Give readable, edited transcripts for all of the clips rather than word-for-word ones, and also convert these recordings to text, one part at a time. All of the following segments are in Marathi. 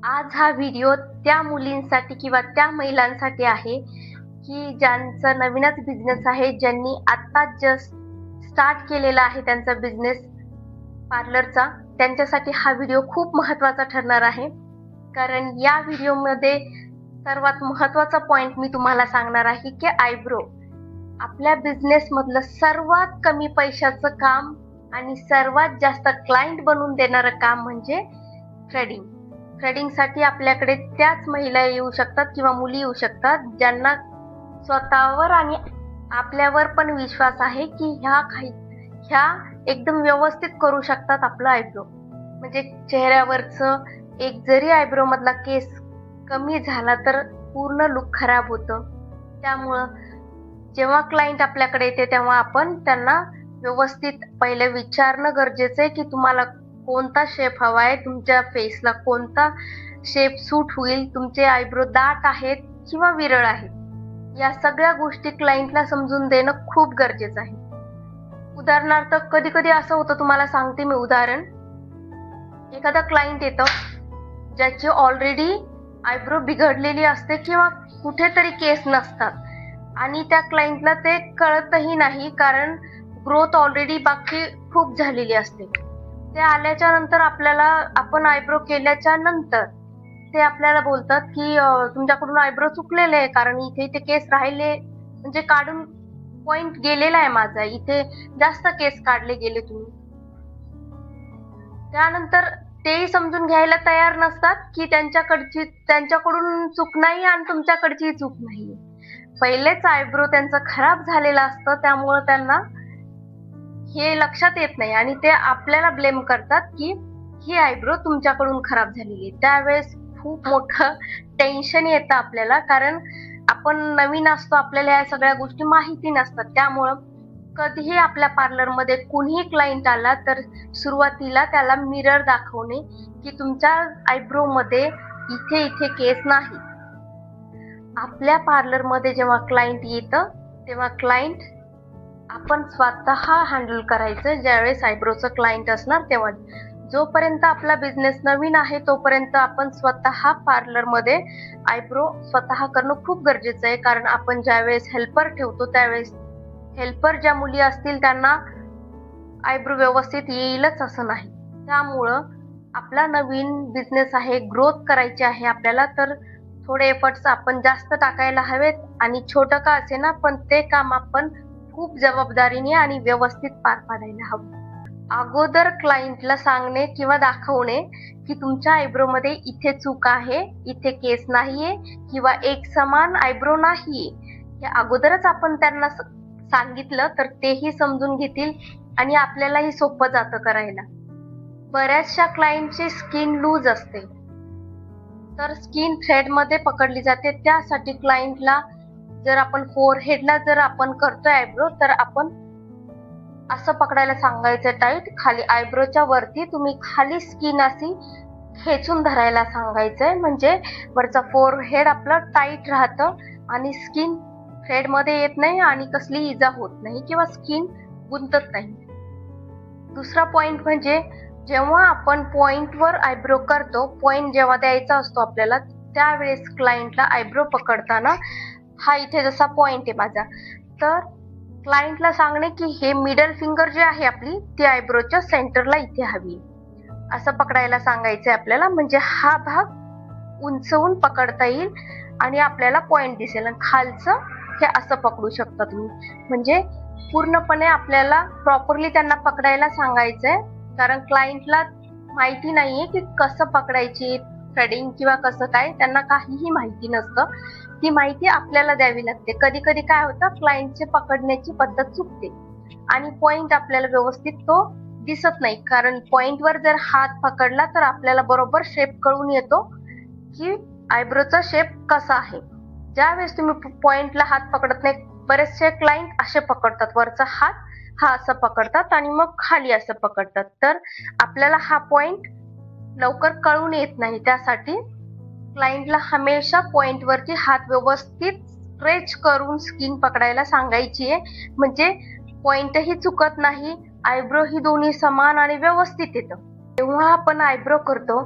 आज हा व्हिडिओ त्या मुलींसाठी किंवा त्या महिलांसाठी आहे की ज्यांचा नवीनच बिझनेस आहे, ज्यांनी आता जस्ट स्टार्ट केलेला आहे त्यांचा बिझनेस पार्लरचा. त्यांच्यासाठी हा व्हिडिओ खूप महत्त्वाचा ठरणार आहे. कारण या व्हिडिओमध्ये सर्वात महत्त्वाचा पॉइंट मी तुम्हाला सांगणार आहे की आयब्रो आपल्या बिझनेस मधलं सर्वात कमी पैशाचं काम आणि सर्वात जास्त क्लायंट बनवून देणारं काम म्हणजे थ्रेडिंग. थ्रेडिंगसाठी आपल्याकडे त्याच महिला येऊ शकतात किंवा मुली येऊ शकतात ज्यांना स्वतःवर आणि आपल्यावर पण विश्वास आहे की ह्या एकदम व्यवस्थित करू शकतात आपलं आयब्रो. म्हणजे चेहऱ्यावरचं एक जरी आयब्रो मधला केस कमी झाला तर पूर्ण लुक खराब होतं. त्यामुळं जेव्हा क्लायंट आपल्याकडे येते तेव्हा आपण त्यांना व्यवस्थित पहिले विचारणं गरजेचं आहे की तुम्हाला कोणता शेप हवा आहे, तुमच्या फेसला कोणता शेप सूट होईल, तुमचे आयब्रो दाट आहेत किंवा विरळ आहेत. या सगळ्या गोष्टी क्लायंटला समजून देणं खूप गरजेचं आहे. उदाहरणार्थ कधी कधी असं होतं, तुम्हाला सांगते मी उदाहरण. एखादा क्लायंट येतं ज्याची ऑलरेडी आयब्रो बिघडलेली असते किंवा कुठेतरी केस नसतात आणि त्या क्लायंटला ते कळतही नाही, कारण ग्रोथ ऑलरेडी बाकी खूप झालेली असते. ते आल्याच्या नंतर आपण आयब्रो केल्याच्या नंतर ते आपल्याला बोलतात की तुमच्याकडून आयब्रो चुकलेले आहे, कारण इथे केस राहिले, म्हणजे काढून पॉइंट गेलेला आहे माझा, इथे जास्त केस काढले गेले तुम्ही. त्यानंतर तेही समजून घ्यायला तयार नसतात की त्यांच्याकडून चूक नाही आणि तुमच्याकडची चूक नाही. पहिलेच आयब्रो त्यांचा खराब झालेला असतं, त्यामुळे त्यांना हे लक्षात येत नाही आणि ते आपल्याला ब्लेम करतात की ही आयब्रो तुमच्याकडून खराब झालेली आहे. त्यावेळेस खूप मोठं टेन्शन येतं आपल्याला, कारण आपण नवीन असतो, आपल्याला या सगळ्या गोष्टी माहिती नसतात. त्यामुळं कधीही आपल्या पार्लरमध्ये कुणीही क्लायंट आला तर सुरुवातीला त्याला मिरर दाखवणे की तुमच्या आयब्रो मध्ये इथे इथे केस नाही. आपल्या पार्लरमध्ये जेव्हा क्लायंट येतं तेव्हा क्लायंट आपण स्वतः हँडल करायचं. ज्यावेळेस आयब्रोचं क्लायंट असणार तेव्हा, जोपर्यंत आपला बिझनेस नवीन आहे तोपर्यंत आपण स्वतः पार्लरमध्ये आयब्रो स्वतः करणं खूप गरजेचं आहे. कारण आपण ज्यावेळेस हेल्पर ठेवतो त्यावेळेस हेल्पर ज्या मुली असतील त्यांना आयब्रो व्यवस्थित येईलच असं नाही. त्यामुळं आपला नवीन बिझनेस आहे, ग्रोथ करायची आहे आपल्याला, तर थोडे एफर्ट्स आपण जास्त टाकायला हवेत आणि छोटं का असेना पण ते काम आपण खूप जबाबदारीने आणि व्यवस्थित पार पाडायला हवं. अगोदर क्लायंटला सांगणे किंवा दाखवणे की तुमच्या आयब्रो मध्ये इथे चूक आहे, इथे केस नाहीये किंवा एक समान आयब्रो नाहीये, हे अगोदरच आपण त्यांना सांगितलं तर तेही समजून घेतील आणि आपल्यालाही सोपं जातं करायला. बऱ्याचशा क्लायंटची स्किन लूज असते तर स्किन थ्रेड मध्ये पकडली जाते. त्यासाठी क्लायंटला जर आपण फोरहेडला जर आपण करतोय आयब्रो तर आपण असं पकडायला सांगायचं टाईट, खाली आयब्रोच्या वरती तुम्ही खाली स्किन अशी खेचून धरायला सांगायचंय. म्हणजे वरचा फोरहेड आपलं टाईट राहतं आणि स्किन थ्रेड मध्ये येत नाही आणि कसली इजा होत नाही किंवा स्किन गुंतत नाही. दुसरा पॉइंट म्हणजे जेव्हा आपण पॉइंटवर आयब्रो करतो, पॉइंट जेव्हा द्यायचा असतो आपल्याला, त्यावेळेस क्लायंटला आयब्रो पकडताना हा इथे जसा पॉइंट आहे माझा, तर क्लायंटला सांगणे की हे मिडल फिंगर जे आहे आपली ती आयब्रोच्या सेंटरला इथे हवी, असं पकडायला सांगायचंय आपल्याला. म्हणजे हा भाग उंचवून पकडता येईल आणि आपल्याला पॉइंट दिसेल. आणि खालचं हे असं पकडू शकता तुम्ही. म्हणजे पूर्णपणे आपल्याला प्रॉपरली त्यांना पकडायला सांगायचंय, कारण क्लायंटला माहिती नाहीये की कसं पकडायची थ्रेडिंग किंवा कसं काय, त्यांना काहीही माहिती नसतं. ती माहिती आपल्याला द्यावी लागते. कधी कधी काय होतं, क्लायंटची पकडण्याची पद्धत चुकते आणि पॉइंट आपल्याला व्यवस्थित तो दिसत नाही. कारण पॉइंटवर जर हात पकडला तर आपल्याला बरोबर शेप कळून येतो की आयब्रोचा शेप कसा आहे. ज्यावेळेस तुम्ही पॉइंटला हात पकडत नाही, बरेचसे क्लायंट असे पकडतात, वरचा हात हा असं पकडतात आणि मग खाली असं पकडतात, तर आपल्याला हा पॉइंट लवकर कळून येत नाही. त्यासाठी क्लायंटला हमेशा पॉइंट वरती हात व्यवस्थित स्ट्रेच करून स्किन पकडायला सांगायची आहे. म्हणजे पॉइंटही चुकत नाही, आयब्रो ही दोन्ही समान आणि व्यवस्थित येतं. जेव्हा आपण आयब्रो करतो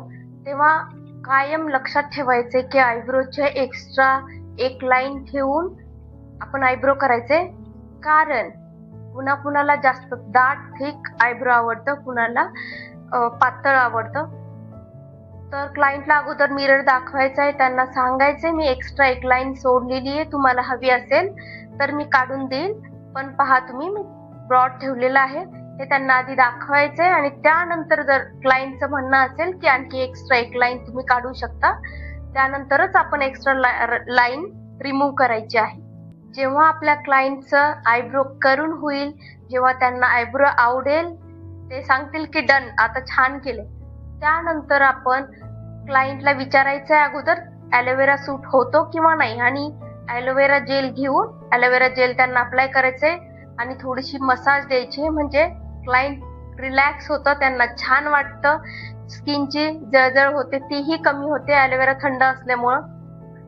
तेव्हा कायम लक्षात ठेवायचे की आयब्रोचे एक्स्ट्रा एक लाईन ठेवून आपण आयब्रो करायचे. कारण कुणाला जास्त दाट थिक आयब्रो आवडतं, कुणाला पातळ आवडतं. तर क्लायंटला अगोदर मिरर दाखवायचा आहे, त्यांना सांगायचंय मी एक्स्ट्रा एक लाईन सोडलेली आहे, तुम्हाला हवी असेल तर मी काढून देईल, पण पहा तुम्ही मी ब्रॉड ठेवलेलं आहे. हे त्यांना आधी दाखवायचंय आणि त्यानंतर जर क्लायंटचं म्हणणं असेल की आणखी एक्स्ट्रा एक लाईन तुम्ही काढू शकता, त्यानंतरच आपण एक्स्ट्रा लाईन रिमूव्ह करायची आहे. जेव्हा आपल्या क्लायंटचं आयब्रो करून होईल, जेव्हा त्यांना आयब्रो आवडेल, ते सांगतील की डन आता छान केले, त्यानंतर आपण क्लायंटला विचारायचं आहे अगोदर ॲलोवेरा सूट होतो किंवा नाही, आणि ॲलोवेरा जेल घेऊन ॲलोवेरा जेल त्यांना अप्लाय करायचंय आणि थोडीशी मसाज द्यायची, म्हणजे क्लायंट रिलॅक्स होतं, त्यांना छान वाटतं, स्किनची जळजळ होते तीही कमी होते ॲलोवेरा थंड असल्यामुळं.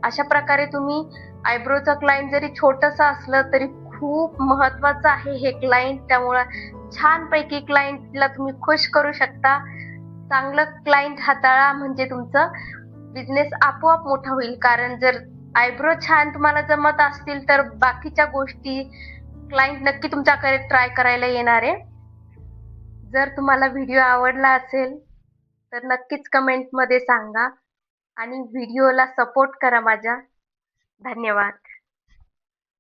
अशा प्रकारे तुम्ही आयब्रोचं क्लायंट जरी छोटंसं असलं तरी खूप महत्वाचं आहे हे क्लायंट, त्यामुळं छानपैकी क्लायंटला तुम्ही खुश करू शकता. चांगलं क्लायंट हाताळा म्हणजे तुमचं बिझनेस आपोआप मोठा होईल. कारण जर आयब्रो छान तुम्हाला जमत असतील तर बाकीच्या गोष्टी क्लायंट नक्की तुमच्याकडे ट्राय करायला येणार आहे. जर तुम्हाला व्हिडिओ आवडला असेल तर नक्कीच कमेंटमध्ये सांगा आणि व्हिडिओला सपोर्ट करा माझ्या. धन्यवाद.